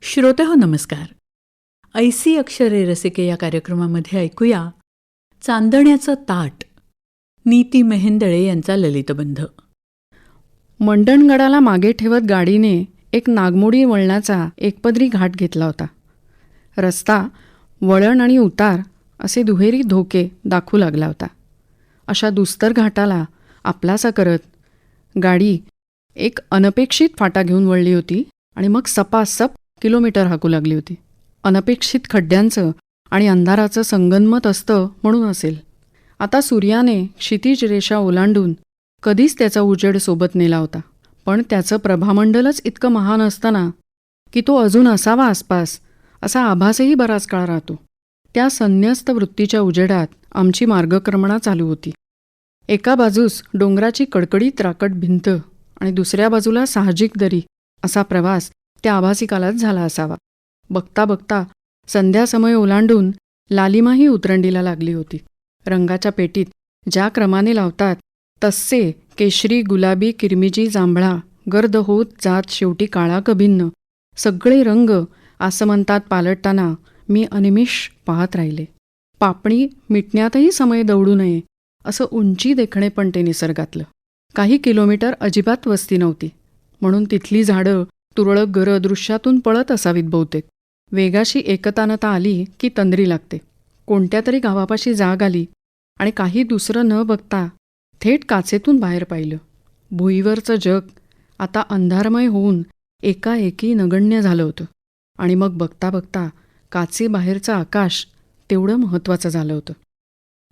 श्रोतेहो नमस्कार. ऐसी अक्षरे रसिके या कार्यक्रमामध्ये ऐकूया चांदण्याचं ताट, नीती मेहेंदळे यांचा ललितबंध. मंडणगडाला मागे ठेवत गाडीने एक नागमोडी वळणाचा एकपदरी घाट घेतला होता. रस्ता, वळण आणि उतार असे दुहेरी धोके दाखवू लागला होता. अशा दुस्तर घाटाला आपलासा करत गाडी एक अनपेक्षित फाटा घेऊन वळली होती आणि मग सपासप किलोमीटर हाकू लागली होती. अनपेक्षित खड्ड्यांचं आणि अंधाराचं संगनमत असतं म्हणून असेल. आता सूर्याने क्षितिज रेषा ओलांडून कधीच त्याचा उजेड सोबत नेला होता, पण त्याचं प्रभामंडलच इतकं महान असताना की तो अजून असावा आसपास असा आभासही बराच काळ राहतो. त्या संन्यस्त वृत्तीच्या उजेडात आमची मार्गक्रमणा चालू होती. एका बाजूस डोंगराची कडकडीत राकट भिंत आणि दुसऱ्या बाजूला साहजिक दरी असा प्रवास त्या आभासी कालात झाला असावा. बघता बघता संध्यासमय ओलांडून लालिमाही उतरंडीला लागली होती. रंगाच्या पेटीत ज्या क्रमाने लावतात तसे केशरी, गुलाबी, किरमिजी, जांभळा गर्द होत जात शेवटी काळा कभिन्न सगळे रंग आसमंतात पालटताना मी अनिमिष पाहत राहिले. पापणी मिटण्यातही समय दौडू नये असं उंची देखणे पण ते निसर्गातलं. काही किलोमीटर अजिबात वस्ती नव्हती, म्हणून तिथली झाडं तुरळक घरं दृश्यातून पळत असावीत बहुतेक. वेगाशी एकतानता आली की तंद्री लागते. कोणत्या तरी गावापाशी जाग आली आणि काही दुसरं न बघता थेट काचेतून बाहेर पाहिलं. भुईवरचं जग आता अंधारमय होऊन एकाएकी नगण्य झालं होतं. आणि मग बघता बघता काचेबाहेरचं आकाश तेवढं महत्त्वाचं झालं होतं.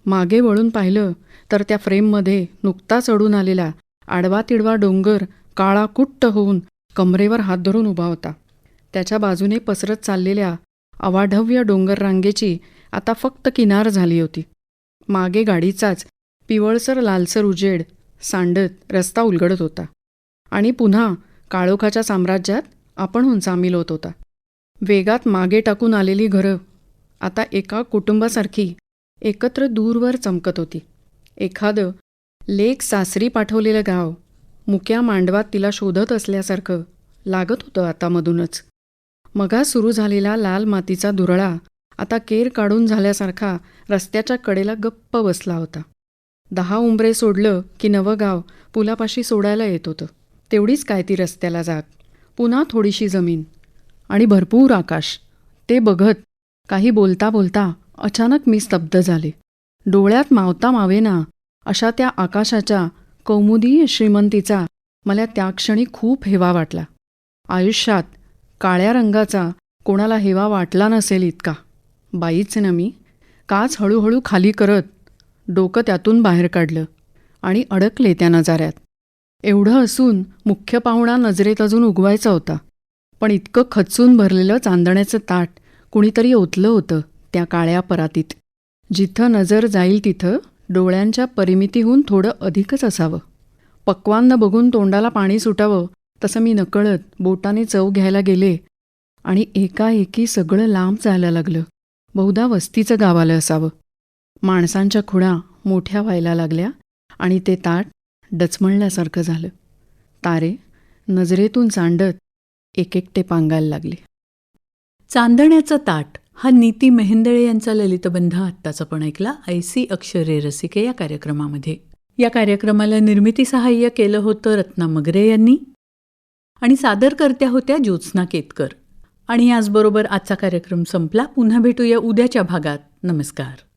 मागे वळून पाहिलं तर त्या फ्रेममध्ये नुकताच अडून आलेला आडवा तिडवा डोंगर काळा कुट्ट होऊन कमरेवर हात धरून उभा होता. त्याच्या बाजूने पसरत चाललेल्या अवाढव्य डोंगर रांगेची आता फक्त किनार झाली होती. मागे गाडीचाच पिवळसर लालसर उजेड सांडत रस्ता उलगडत होता आणि पुन्हा काळोखाच्या साम्राज्यात आपणहून सामील होत होता. वेगात मागे टाकून आलेली घरं आता एका कुटुंबासारखी एकत्र दूरवर चमकत होती. एखादं लेक सासरी पाठवलेलं गाव मुक्या मांडवात तिला शोधत असल्यासारखं लागत होतं आता मधूनच. मगा सुरू झालेला लाल मातीचा दुरळा आता केर काढून झाल्यासारखा रस्त्याच्या कडेला गप्प बसला होता. 10 उंबरे सोडलं की नवं गाव पुलापाशी सोडायला येत होतं. तेवढीच काय ती रस्त्याला जाग, पुन्हा थोडीशी जमीन आणि भरपूर आकाश. ते बघत काही बोलता बोलता अचानक मी स्तब्ध झाले. डोळ्यात मावता मावेना अशा त्या आकाशाच्या कौमुदी श्रीमंतीचा मला त्या क्षणी खूप हेवा वाटला. आयुष्यात काळ्या रंगाचा कोणाला हेवा वाटला नसेल इतका. बाईच ना मी. काच हळूहळू खाली करत डोकं त्यातून बाहेर काढलं आणि अडकले त्या नजाऱ्यात. एवढं असून मुख्य पाहुणा नजरेत अजून उगवायचा होता, पण इतकं खचून भरलेलं चांदण्याचं ताट कुणीतरी ओतलं होतं त्या काळ्या परातीत. जिथं नजर जाईल तिथं डोळ्यांच्या परिमितीहून थोडं अधिकच असावं. पक्वान्न बघून तोंडाला पाणी सुटावं तसं मी नकळत बोटाने चव घ्यायला गेले आणि एकाएकी सगळं लांब जायला लागलं. बहुधा वस्तीचं गाव आलं असावं. माणसांच्या खुणा मोठ्या व्हायला लागल्या आणि ते ताट डचमळल्यासारखं झालं. तारे नजरेतून सांडत एकेकटे पांगायला लागले. चांदण्याचं ताट हा नीती मेहेंदळे यांचा ललितबंध आत्ताच आपण ऐकला ऐसी अक्षरे रसिके या कार्यक्रमामध्ये. या कार्यक्रमाला निर्मिती सहाय्य केलं होतं रत्ना मगरे यांनी आणि सादरकर्त्या होत्या ज्योत्स्ना केतकर. आणि याचबरोबर आजचा कार्यक्रम संपला. पुन्हा भेटूया उद्याच्या भागात. नमस्कार.